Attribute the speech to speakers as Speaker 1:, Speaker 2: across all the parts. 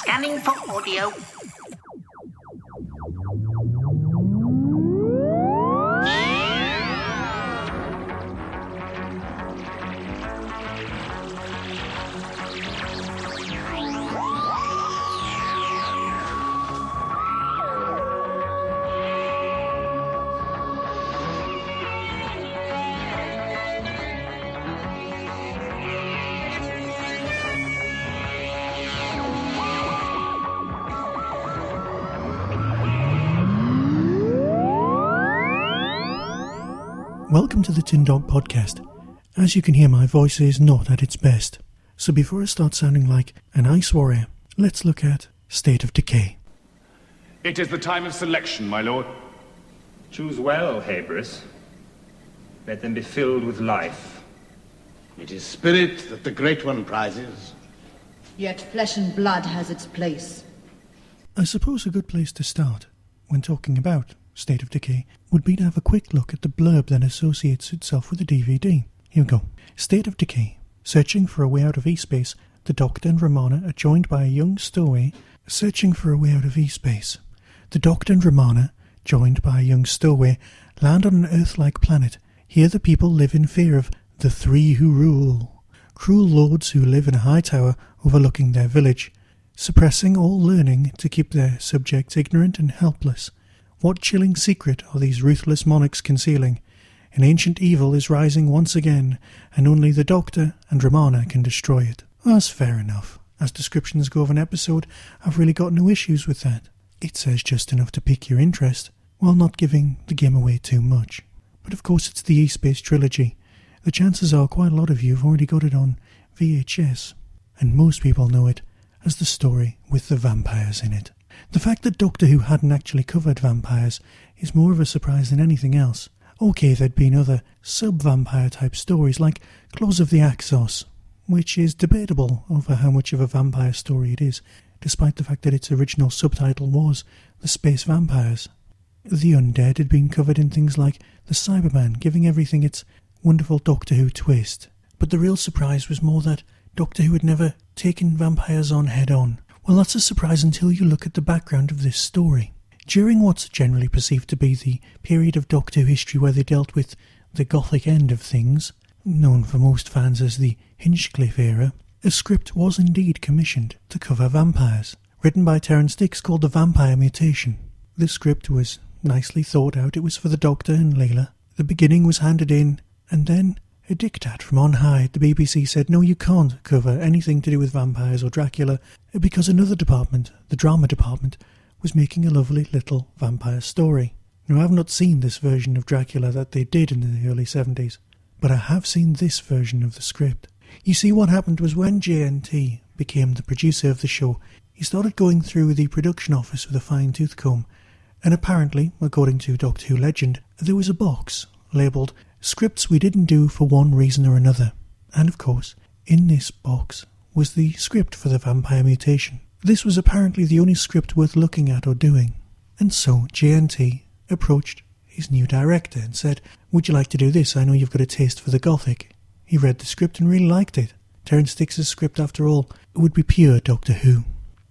Speaker 1: Scanning for audio.
Speaker 2: Welcome to the Tin Dog Podcast. As you can hear, my voice is not at its best. So before I start sounding like an ice warrior, let's look at State of Decay.
Speaker 3: It is the time of selection, my lord.
Speaker 4: Choose well, Habris. Let them be filled with life.
Speaker 5: It is spirit that the Great One prizes.
Speaker 6: Yet flesh and blood has its place.
Speaker 2: I suppose a good place to start, when talking about State of Decay, would be to have a quick look at the blurb that associates itself with the DVD. Here we go. State of Decay. Searching for a way out of E-space, the Doctor and Romana are joined by a young stowaway. Searching for a way out of E-space. The Doctor and Romana, joined by a young stowaway, land on an Earth-like planet. Here the people live in fear of the three who rule. Cruel lords who live in a high tower overlooking their village, suppressing all learning to keep their subjects ignorant and helpless. What chilling secret are these ruthless monarchs concealing? An ancient evil is rising once again, and only the Doctor and Romana can destroy it. Well, that's fair enough. As descriptions go of an episode, I've really got no issues with that. It says just enough to pique your interest, while not giving the game away too much. But of course it's the E-Space trilogy. The chances are quite a lot of you have already got it on VHS, and most people know it as the story with the vampires in it. The fact that Doctor Who hadn't actually covered vampires is more of a surprise than anything else. Okay, there'd been other sub-vampire type stories like Claws of the Axos, which is debatable over how much of a vampire story it is, despite the fact that its original subtitle was The Space Vampires. The Undead had been covered in things like The Cyberman, giving everything its wonderful Doctor Who twist. But the real surprise was more that Doctor Who had never taken vampires on head-on. Well, that's a surprise until you look at the background of this story. During what's generally perceived to be the period of Doctor Who history where they dealt with the Gothic end of things, known for most fans as the Hinchcliffe era, a script was indeed commissioned to cover vampires, written by Terrance Dicks, called The Vampire Mutation. The script was nicely thought out. It was for the Doctor and Layla. The beginning was handed in, and then a diktat from on high. The BBC said, no, you can't cover anything to do with vampires or Dracula, because another department, the drama department, was making a lovely little vampire story. Now, I've not seen this version of Dracula that they did in the early 70s, but I have seen this version of the script. You see, what happened was when JNT became the producer of the show, he started going through the production office with a fine-tooth comb, and apparently, according to Doctor Who legend, there was a box labelled Scripts We Didn't Do for One Reason or Another. And of course, in this box was the script for the Vampire Mutation. This was apparently the only script worth looking at or doing. And so JNT approached his new director and said, would you like to do this? I know you've got a taste for the Gothic. He read the script and really liked it. Terrance Dicks' script, after all, would be pure Doctor Who.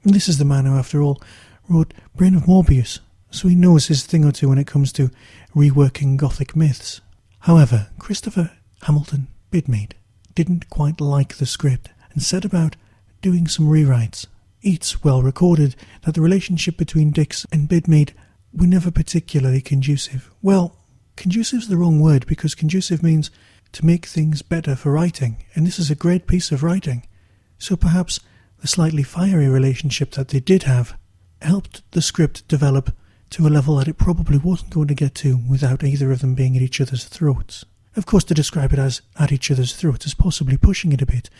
Speaker 2: And this is the man who, after all, wrote Brain of Morbius, so he knows his thing or two when it comes to reworking Gothic myths. However, Christopher Hamilton Bidmead didn't quite like the script and set about doing some rewrites. It's well recorded that the relationship between Dicks and Bidmead were never particularly conducive. Well, conducive's the wrong word, because conducive means to make things better for writing, and this is a great piece of writing. So perhaps the slightly fiery relationship that they did have helped the script develop to a level that it probably wasn't going to get to without either of them being at each other's throats. Of course, to describe it as at each other's throats is possibly pushing it a bit.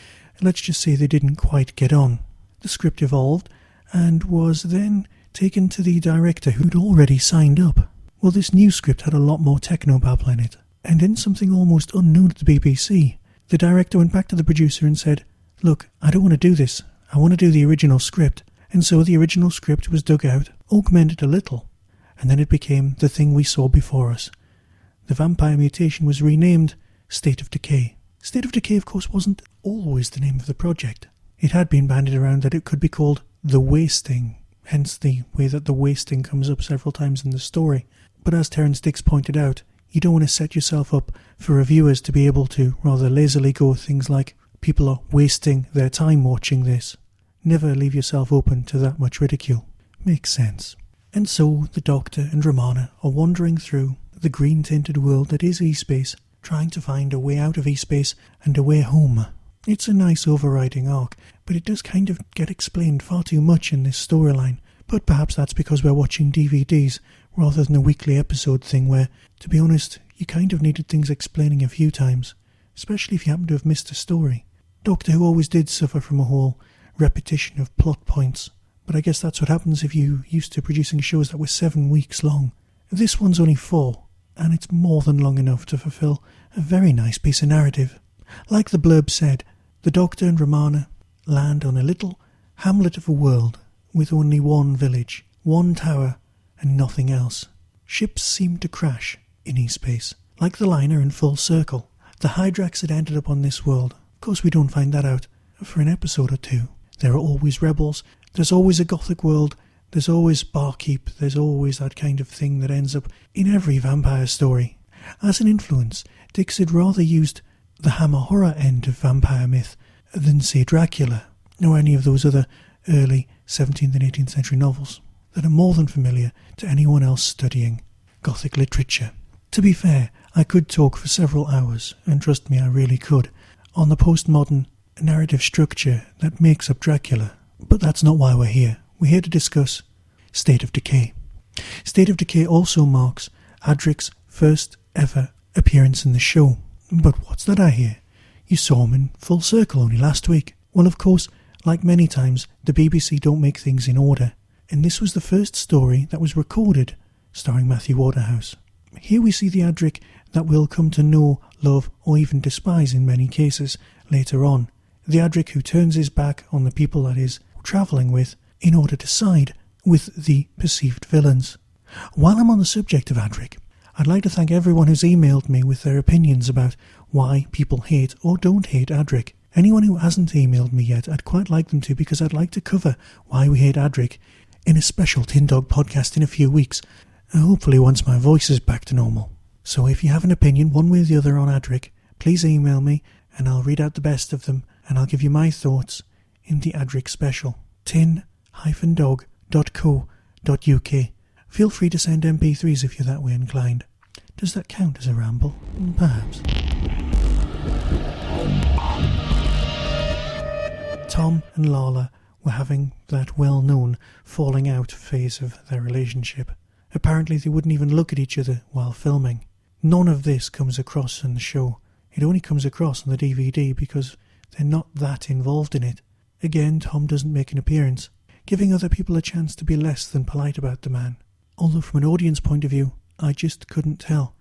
Speaker 2: Let's just say they didn't quite get on. The script evolved and was then taken to the director who'd already signed up. Well, this new script had a lot more technobabble in it, and in something almost unknown to the BBC, the director went back to the producer and said, look, I don't want to do this. I want to do the original script. And so the original script was dug out, augmented a little, and then it became the thing we saw before us. The Vampire Mutation was renamed State of Decay. State of Decay, of course, wasn't always the name of the project. It had been bandied around that it could be called the wasting, hence the way that the wasting comes up several times in the story. But as Terrence Dicks pointed out, you don't want to set yourself up for reviewers to be able to rather lazily go things like, people are wasting their time watching this. Never leave yourself open to that much ridicule. Makes sense. And so the Doctor and Romana are wandering through the green-tinted world that is E-Space, trying to find a way out of E-Space and a way home. It's a nice overriding arc, but it does kind of get explained far too much in this storyline. But perhaps that's because we're watching DVDs rather than a weekly episode thing where, to be honest, you kind of needed things explaining a few times, especially if you happen to have missed a story. Doctor Who always did suffer from a whole repetition of plot points, but I guess that's what happens if you used to producing shows that were 7 weeks long. This one's only 4, and it's more than long enough to fulfill a very nice piece of narrative. Like the blurb said, the Doctor and Romana land on a little hamlet of a world with only one village, one tower, and nothing else. Ships seem to crash in E-Space, like the liner in Full Circle. The Hydrax had ended up on this world. Of course we don't find that out for an episode or two. There are always rebels, there's always a gothic world, there's always barkeep, there's always that kind of thing that ends up in every vampire story. As an influence, Dicks had rather used the Hammer horror end of vampire myth than, say, Dracula, or any of those other early 17th and 18th century novels that are more than familiar to anyone else studying Gothic literature. To be fair, I could talk for several hours, and trust me, I really could, on the postmodern narrative structure that makes up Dracula, but that's not why we're here. We're here to discuss State of Decay. State of Decay also marks Adric's first ever appearance in the show. But what's that I hear? You saw him in Full Circle only last week. Well, of course, like many times, the BBC don't make things in order, and this was the first story that was recorded starring Matthew Waterhouse. Here we see the Adric that we'll come to know, love, or even despise in many cases later on. The Adric who turns his back on the people that he's travelling with in order to side with the perceived villains. While I'm on the subject of Adric, I'd like to thank everyone who's emailed me with their opinions about why people hate or don't hate Adric. Anyone who hasn't emailed me yet, I'd quite like them to, because I'd like to cover why we hate Adric in a special Tin Dog podcast in a few weeks, hopefully once my voice is back to normal. So if you have an opinion one way or the other on Adric, please email me and I'll read out the best of them and I'll give you my thoughts in the Adric special. tin-dog.co.uk. Feel free to send MP3s if you're that way inclined. Does that count as a ramble? Perhaps. Tom and Lala were having that well-known falling out phase of their relationship. Apparently they wouldn't even look at each other while filming. None of this comes across in the show. It only comes across on the DVD because they're not that involved in it. Again, Tom doesn't make an appearance, giving other people a chance to be less than polite about the man. Although from an audience point of view, I just couldn't tell.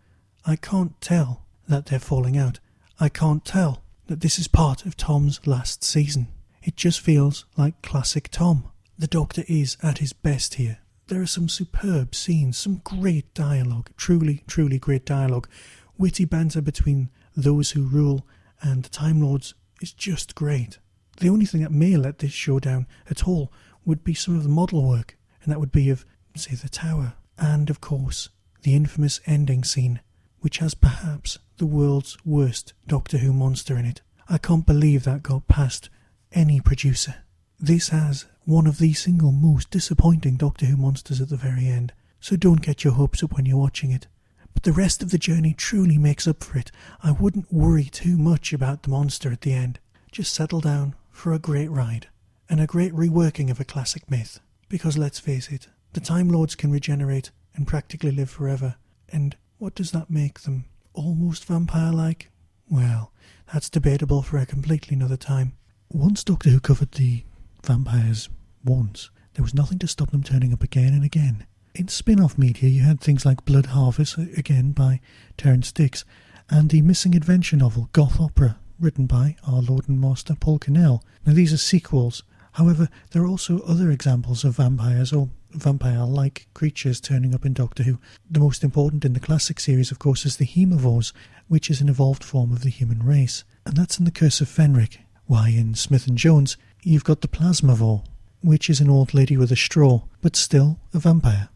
Speaker 2: I can't tell that they're falling out. I can't tell that this is part of Tom's last season. It just feels like classic Tom. The Doctor is at his best here. There are some superb scenes, some great dialogue, truly, truly great dialogue. Witty banter between those who rule and the Time Lords is just great. The only thing that may let this show down at all would be some of the model work, and that would be of, say, the Tower, and, of course, the infamous ending scene, which has perhaps the world's worst Doctor Who monster in it. I can't believe that got past any producer. This has one of the single most disappointing Doctor Who monsters at the very end, so don't get your hopes up when you're watching it. But the rest of the journey truly makes up for it. I wouldn't worry too much about the monster at the end. Just settle down for a great ride, and a great reworking of a classic myth. Because let's face it, the Time Lords can regenerate and practically live forever, and what does that make them? Almost vampire-like? Well, that's debatable for a completely another time. Once Doctor Who covered the vampires once, there was nothing to stop them turning up again and again. In spin-off media, you had things like Blood Harvest, again by Terrence Dicks, and the missing adventure novel Goth Opera, written by our Lord and Master Paul Cannell. Now these are sequels. However, there are also other examples of vampires or vampire-like creatures turning up in Doctor Who. The most important in the classic series, of course, is the Haemovores, which is an evolved form of the human race. And that's in The Curse of Fenric. Why, in Smith and Jones, you've got the Plasmavore. which is an old lady with a straw, but still a vampire.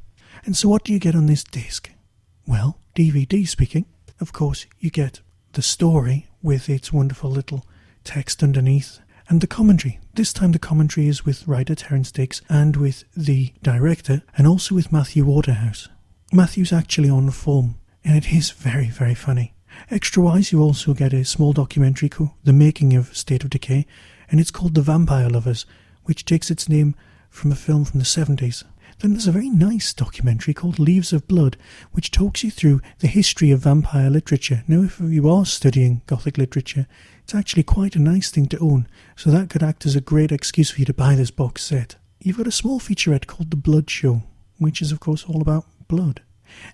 Speaker 2: And so what do you get on this disc? Well, DVD speaking, of course you get the story with its wonderful little text underneath, and the commentary. This time the commentary is with writer Terence Dicks and with the director, and also with Matthew Waterhouse. Matthew's actually on the form, and it is very, very funny. Extra-wise, you also get a small documentary called The Making of State of Decay, and it's called The Vampire Lovers, which takes its name from a film from the 70s. Then there's a very nice documentary called Leaves of Blood, which talks you through the history of vampire literature. Now, if you are studying Gothic literature, it's actually quite a nice thing to own, so that could act as a great excuse for you to buy this box set. You've got a small featurette called The Blood Show, which is of course all about blood.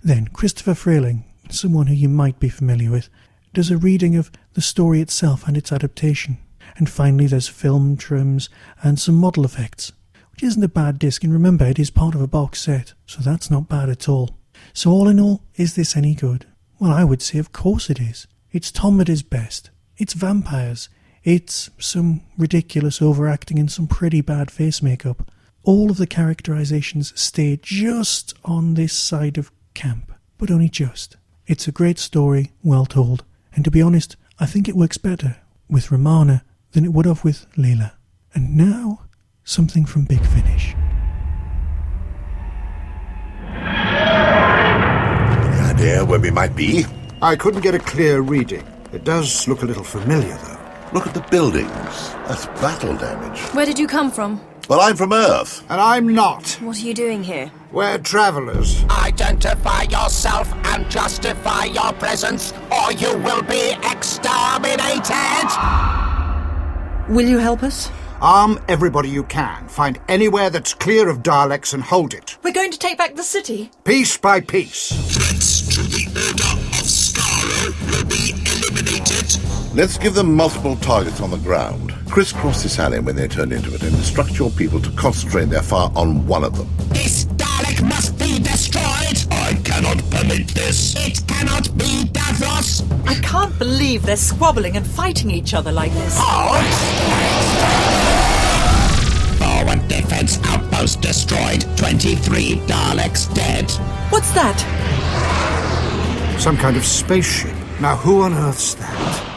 Speaker 2: Then Christopher Frayling, someone who you might be familiar with, does a reading of the story itself and its adaptation. And finally there's film trims and some model effects, which isn't a bad disc, and remember, it is part of a box set, so that's not bad at all. So all in all, is this any good? Well, I would say of course it is. It's Tom at his best. It's vampires. It's some ridiculous overacting and some pretty bad face makeup. All of the characterizations stay just on this side of camp, but only just. It's a great story, well told, and to be honest, I think it works better with Romana than it would have with Layla. And now, something from Big Finish.
Speaker 1: Any idea where we might be?
Speaker 7: I couldn't get a clear reading. It does look a little familiar, though.
Speaker 1: Look at the buildings. That's battle damage.
Speaker 8: Where did you come from?
Speaker 1: Well, I'm from Earth.
Speaker 7: And I'm not.
Speaker 8: What are you doing here?
Speaker 7: We're travelers.
Speaker 9: Identify yourself and justify your presence, or you will be exterminated!
Speaker 10: Will you help us?
Speaker 7: Arm everybody you can. Find anywhere that's clear of Daleks and hold it.
Speaker 10: We're going to take back the city?
Speaker 7: Piece by piece.
Speaker 9: Threats to the Order of Skaro will be eliminated.
Speaker 1: Let's give them multiple targets on the ground. Crisscross this alley when they turn into it and instruct your people to concentrate their fire on one of them.
Speaker 9: This Dalek must be destroyed! I cannot permit this. It cannot be, Davros!
Speaker 10: I can't believe they're squabbling and fighting each other like this.
Speaker 9: Forward defense outpost destroyed. 23 Daleks dead.
Speaker 10: What's that?
Speaker 7: Some kind of spaceship. Now who on earth's that?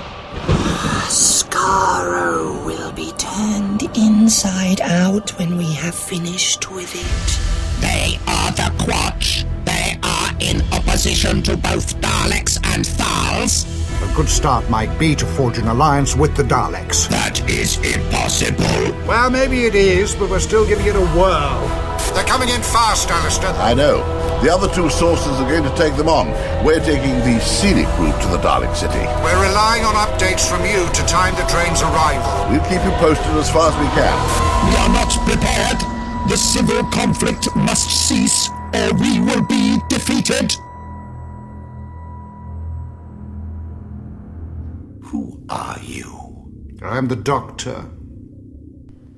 Speaker 11: Skaro will be turned inside out when we have finished with it.
Speaker 9: They are the Quot. They are in opposition to both Daleks and thralls.
Speaker 7: A good start might be to forge an alliance with the Daleks.
Speaker 9: That is impossible.
Speaker 7: Well, maybe it is, but we're still giving it a whirl. They're coming in fast, Alistair.
Speaker 1: I know. The other two sources are going to take them on. We're taking the scenic route to the Dalek City.
Speaker 7: We're relying on updates from you to time the train's arrival.
Speaker 1: We'll keep you posted as far as we can.
Speaker 9: We are not prepared. The civil conflict must cease, or we will be defeated.
Speaker 1: Who are you?
Speaker 7: I'm the Doctor.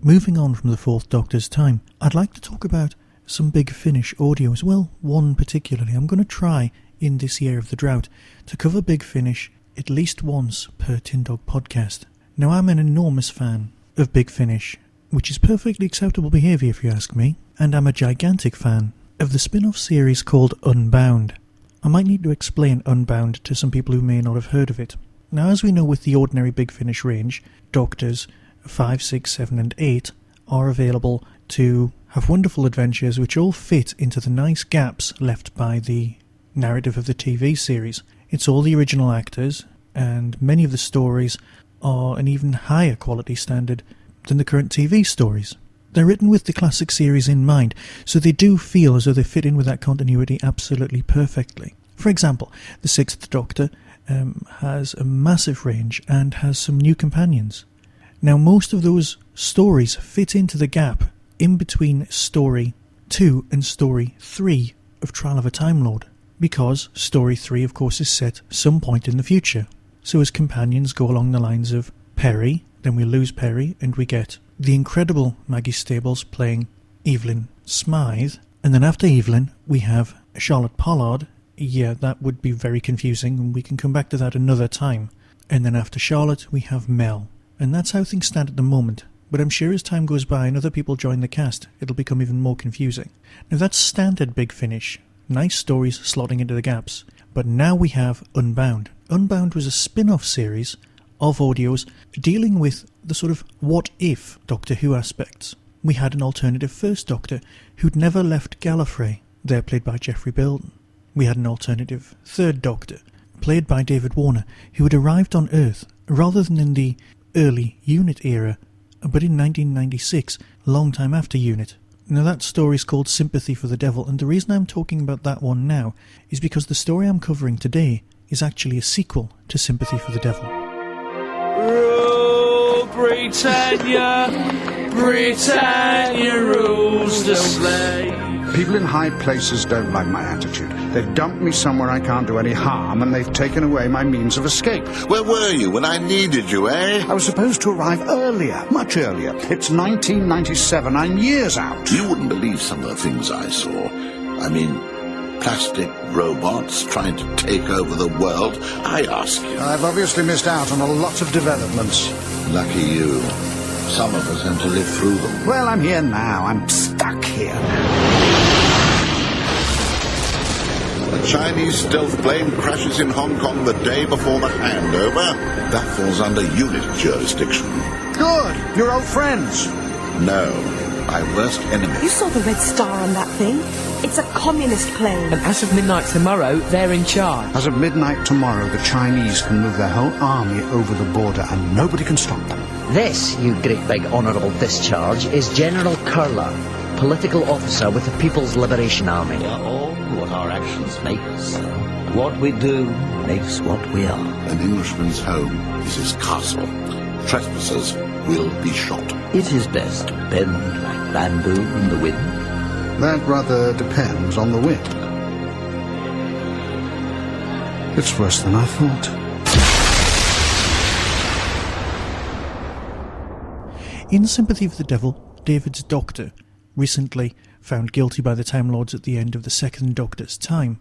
Speaker 2: Moving on from the Fourth Doctor's time, I'd like to talk about some Big Finish audio as well, one particularly. I'm going to try, in this year of the drought, to cover Big Finish at least once per Tin Dog podcast. Now, I'm an enormous fan of Big Finish, which is perfectly acceptable behaviour if you ask me, and I'm a gigantic fan of the spin-off series called Unbound. I might need to explain Unbound to some people who may not have heard of it. Now, as we know with the ordinary Big Finish range, Doctors 5, 6, 7 and 8 are available to have wonderful adventures which all fit into the nice gaps left by the narrative of the TV series. It's all the original actors, and many of the stories are an even higher quality standard than the current TV stories. They're written with the classic series in mind, so they do feel as though they fit in with that continuity absolutely perfectly. For example, the Sixth Doctor has a massive range and has some new companions. Now, most of those stories fit into the gap in between Story 2 and Story 3 of Trial of a Time Lord, because Story 3, of course, is set some point in the future. So his companions go along the lines of Perry, then we lose Perry, and we get the incredible Maggie Stables playing Evelyn Smythe, and then after Evelyn, we have Charlotte Pollard. Yeah, that would be very confusing, and we can come back to that another time. And then after Charlotte, we have Mel. And that's how things stand at the moment. but I'm sure as time goes by and other people join the cast, it'll become even more confusing. Now that's standard Big Finish. Nice stories slotting into the gaps. But now we have Unbound. Unbound was a spin-off series of audios dealing with the sort of what-if Doctor Who aspects. We had an alternative First Doctor who'd never left Gallifrey, there played by Geoffrey Belden. We had an alternative Third Doctor, played by David Warner, who had arrived on Earth rather than in the early Unit era, but in 1996, a long time after Unit. Now that story's called Sympathy for the Devil, and the reason I'm talking about that one now is because the story I'm covering today is actually a sequel to Sympathy for the Devil.
Speaker 12: Rule Britannia, Britannia rules the slave.
Speaker 7: People in high places don't like my attitude. They've dumped me somewhere I can't do any harm, and they've taken away my means of escape.
Speaker 1: Where were you when I needed you, eh?
Speaker 7: I was supposed to arrive earlier, much earlier. It's 1997. I'm years out.
Speaker 1: You wouldn't believe some of the things I saw. I mean, plastic robots trying to take over the world. I ask you.
Speaker 7: I've obviously missed out on a lot of developments.
Speaker 1: Lucky you. Some of us have to live through them.
Speaker 7: Well, I'm here now. I'm stuck here now.
Speaker 1: The Chinese stealth plane crashes in Hong Kong the day before the handover. That falls under unit jurisdiction.
Speaker 7: Good. You're old friends.
Speaker 1: No. My worst enemy.
Speaker 8: You saw the red star on that thing? It's a communist plane.
Speaker 12: And as of midnight tomorrow, they're in charge.
Speaker 7: As of midnight tomorrow, the Chinese can move their whole army over the border and nobody can stop them.
Speaker 13: This, you great big honourable discharge, is General Curler, political officer with the People's Liberation Army.
Speaker 14: We are all what our actions make us. What we do makes what we are.
Speaker 1: An Englishman's home is his castle. Trespassers will be shot.
Speaker 14: It is best to bend like bamboo in the wind.
Speaker 7: That rather depends on the wind. It's worse than I thought.
Speaker 2: In Sympathy for the Devil, David's Doctor, recently found guilty by the Time Lords at the end of the Second Doctor's time,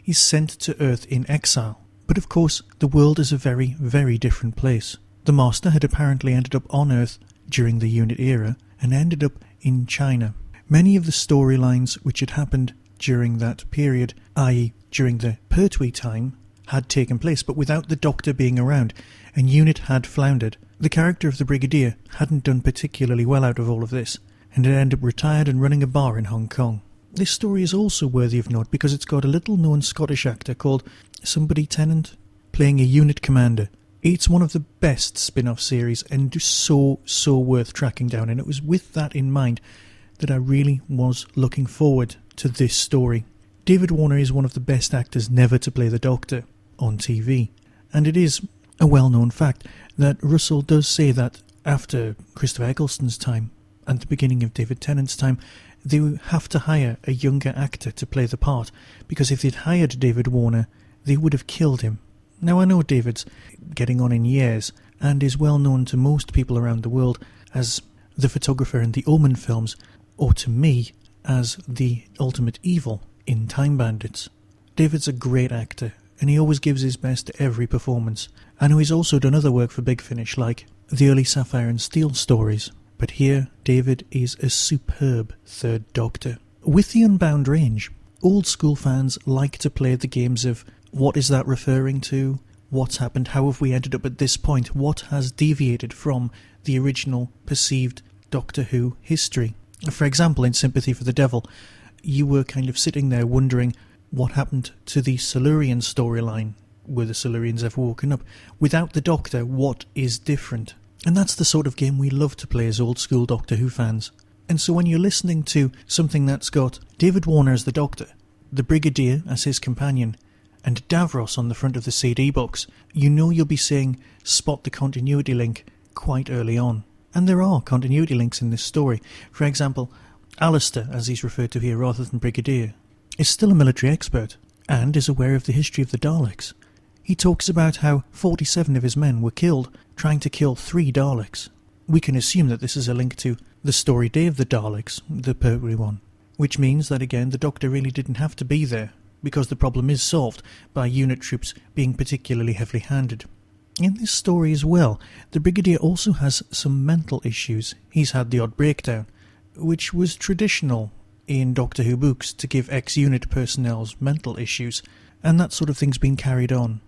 Speaker 2: is sent to Earth in exile. But of course, the world is a very, very different place. The Master had apparently ended up on Earth during the Unit era and ended up in China. Many of the storylines which had happened during that period, i.e. during the Pertwee time, had taken place, but without the Doctor being around, and Unit had floundered. The character of the Brigadier hadn't done particularly well out of all of this, and had ended up retired and running a bar in Hong Kong. This story is also worthy of note because it's got a little-known Scottish actor called somebody Tennant, playing a unit commander. It's one of the best spin-off series and so worth tracking down, and it was with that in mind that I really was looking forward to this story. David Warner is one of the best actors never to play the Doctor on TV, and it is a well-known fact that Russell does say that after Christopher Eccleston's time and the beginning of David Tennant's time, they have to hire a younger actor to play the part, because if they'd hired David Warner, they would have killed him. Now, I know David's getting on in years and is well known to most people around the world as the photographer in the Omen films, or to me as the ultimate evil in Time Bandits. David's a great actor, and he always gives his best to every performance. I know he's also done other work for Big Finish, like the early Sapphire and Steel stories, but here David is a superb Third Doctor. With the Unbound range, old school fans like to play the games of what is that referring to, what's happened, how have we ended up at this point, what has deviated from the original perceived Doctor Who history. For example, in Sympathy for the Devil, you were kind of sitting there wondering what happened to the Silurian storyline. Were the Silurians ever woken up? Without the Doctor, what is different? And that's the sort of game we love to play as old school Doctor Who fans. And so when you're listening to something that's got David Warner as the Doctor, the Brigadier as his companion, and Davros on the front of the CD box, you know you'll be seeing spot the continuity link quite early on. And there are continuity links in this story. For example, Alistair, as he's referred to here rather than Brigadier, is still a military expert and is aware of the history of the Daleks. He talks about how 47 of his men were killed trying to kill 3 Daleks. We can assume that this is a link to the story Day of the Daleks, the Pertwee one, which means that again the Doctor really didn't have to be there, because the problem is solved by unit troops being particularly heavily handed. In this story as well, the Brigadier also has some mental issues. He's had the odd breakdown, which was traditional in Doctor Who books to give ex-unit personnel's mental issues, and that sort of thing's been carried on.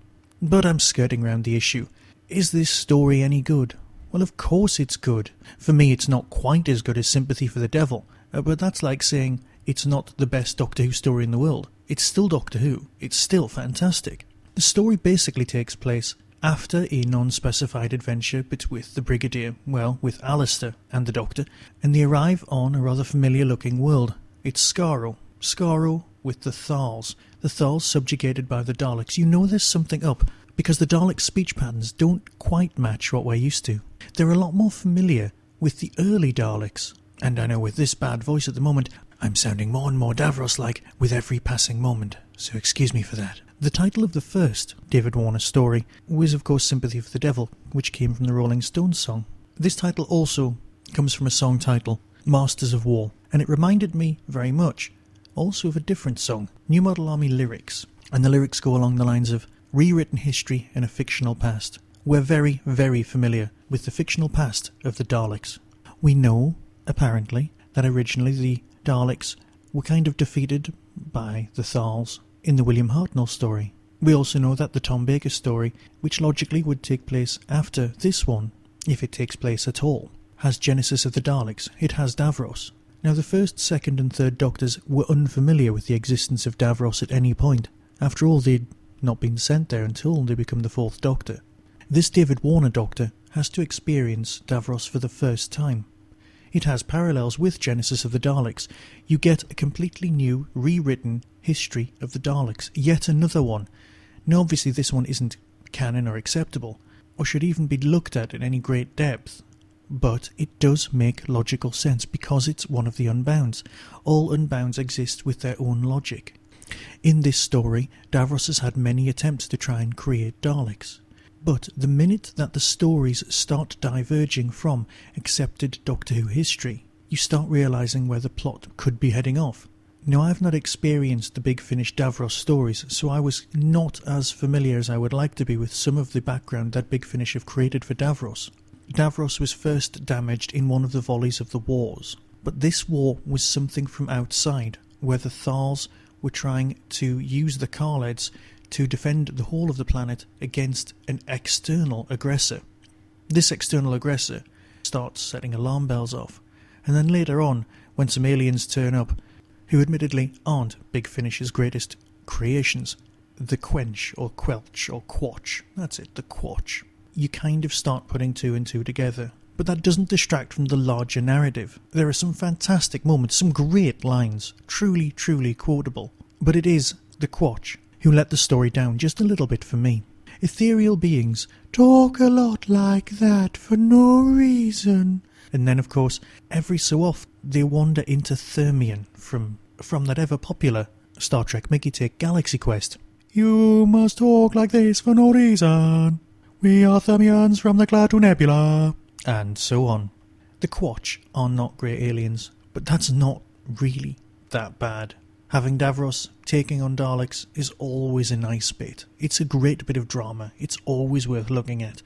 Speaker 2: But I'm skirting around the issue. Is this story any good? Well, of course it's good. For me, it's not quite as good as Sympathy for the Devil, but that's like saying it's not the best Doctor Who story in the world. It's still Doctor Who. It's still fantastic. The story basically takes place after a non-specified adventure with the Brigadier, well, with Alistair and the Doctor, and they arrive on a rather familiar-looking world. It's Skaro. Skaro with the thralls. The thralls subjugated by the Daleks. You know there's something up, because the Dalek speech patterns don't quite match what we're used to. They're a lot more familiar with the early Daleks. And I know with this bad voice at the moment, I'm sounding more and more Davros-like with every passing moment, so excuse me for that. The title of the first David Warner story was of course Sympathy for the Devil, which came from the Rolling Stones song. This title also comes from a song title, Masters of War, and it reminded me very much also of a different song, New Model Army lyrics, and the lyrics go along the lines of rewritten history in a fictional past. We're very, very familiar with the fictional past of the Daleks. We know, apparently, that originally the Daleks were kind of defeated by the thralls in the William Hartnell story. We also know that the Tom Baker story, which logically would take place after this one, if it takes place at all, has Genesis of the Daleks. It has Davros. Now the first, second and third Doctors were unfamiliar with the existence of Davros at any point. After all, they'd not been sent there until they become the fourth Doctor. This David Warner Doctor has to experience Davros for the first time. It has parallels with Genesis of the Daleks. You get a completely new, rewritten history of the Daleks. Yet another one. Now obviously this one isn't canon or acceptable, or should even be looked at in any great depth. But it does make logical sense because it's one of the Unbounds. All Unbounds exist with their own logic. In this story, Davros has had many attempts to try and create Daleks. But the minute that the stories start diverging from accepted Doctor Who history, you start realising where the plot could be heading off. Now, I've not experienced the Big Finish Davros stories, so I was not as familiar as I would like to be with some of the background that Big Finish have created for Davros. Davros was first damaged in one of the volleys of the wars, but this war was something from outside, where the thralls were trying to use the Khaleds to defend the whole of the planet against an external aggressor. This external aggressor starts setting alarm bells off, and then later on, when some aliens turn up, who admittedly aren't Big Finish's greatest creations, the Quench, or Quelch, or Quotch, that's it, the Quotch, you kind of start putting two and two together. But that doesn't distract from the larger narrative. There are some fantastic moments, some great lines, truly, truly quotable. But it is the Quotch who let the story down just a little bit for me. Ethereal beings talk a lot like that for no reason. And then, of course, every so often they wander into Thermion from that ever-popular Star Trek Mickey Take Galaxy Quest. You must talk like this for no reason. We are Thermions from the Klaatu Nebula. And so on. The Quotch are not great aliens, but that's not really that bad. Having Davros taking on Daleks is always a nice bit. It's a great bit of drama. It's always worth looking at.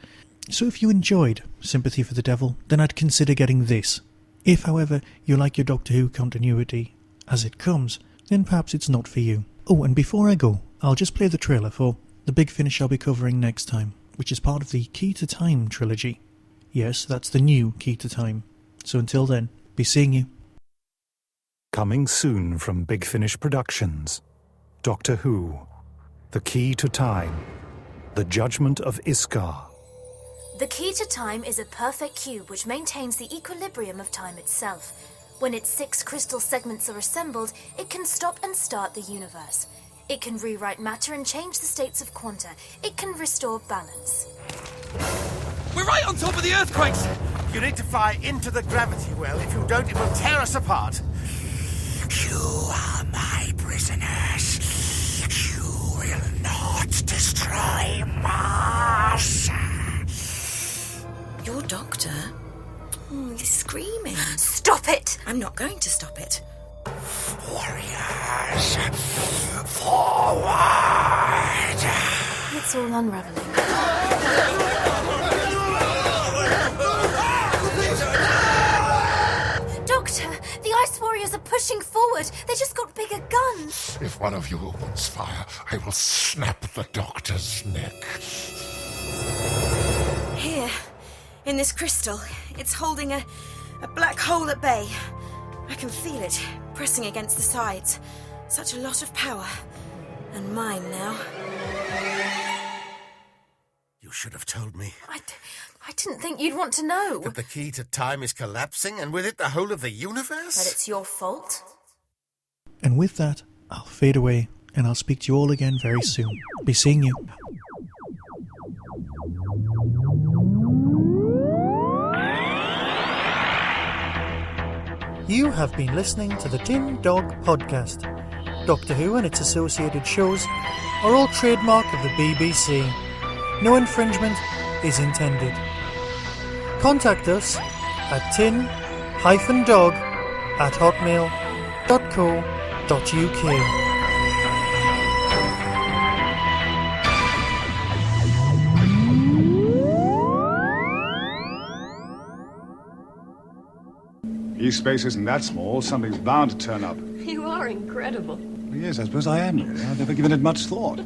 Speaker 2: So if you enjoyed Sympathy for the Devil, then I'd consider getting this. If, however, you like your Doctor Who continuity as it comes, then perhaps it's not for you. Oh, and before I go, I'll just play the trailer for the Big Finish I'll be covering next time, which is part of the Key to Time trilogy. Yes, that's the new Key to Time. So until then, be seeing you.
Speaker 15: Coming soon from Big Finish Productions, Doctor Who, The Key to Time, The Judgment of Iskar.
Speaker 16: The Key to Time is a perfect cube which maintains the equilibrium of time itself. When its 6 crystal segments are assembled, it can stop and start the universe. It can rewrite matter and change the states of quanta. It can restore balance.
Speaker 17: We're right on top of the earthquakes! You need to fly into the gravity well. If you don't, it will tear us apart.
Speaker 9: You are my prisoners. You will not destroy Mars.
Speaker 11: Your doctor? He's screaming.
Speaker 16: Stop it!
Speaker 11: I'm not going to stop it.
Speaker 9: Warriors, forward!
Speaker 16: It's It's all unraveling. Doctor, the Ice Warriors are pushing forward. They just got bigger guns.
Speaker 1: If one of you opens fire, I will snap the Doctor's neck.
Speaker 8: Here, in this crystal, it's holding a black hole at bay. I can feel it pressing against the sides. Such a lot of power. And mine now.
Speaker 17: You should have told me.
Speaker 16: I didn't think you'd want to know.
Speaker 17: That the key to time is collapsing, and with it the whole of the universe?
Speaker 16: That it's your fault.
Speaker 2: And with that, I'll fade away, and I'll speak to you all again very soon. Be seeing you. You have been listening to the Tin Dog Podcast. Doctor Who and its associated shows are all trademark of the BBC. No infringement is intended. Contact us at tin-dog@hotmail.co.uk.
Speaker 3: East space isn't that small. Something's bound to turn up.
Speaker 18: You are incredible.
Speaker 3: Yes, I suppose I am. I've never given it much thought.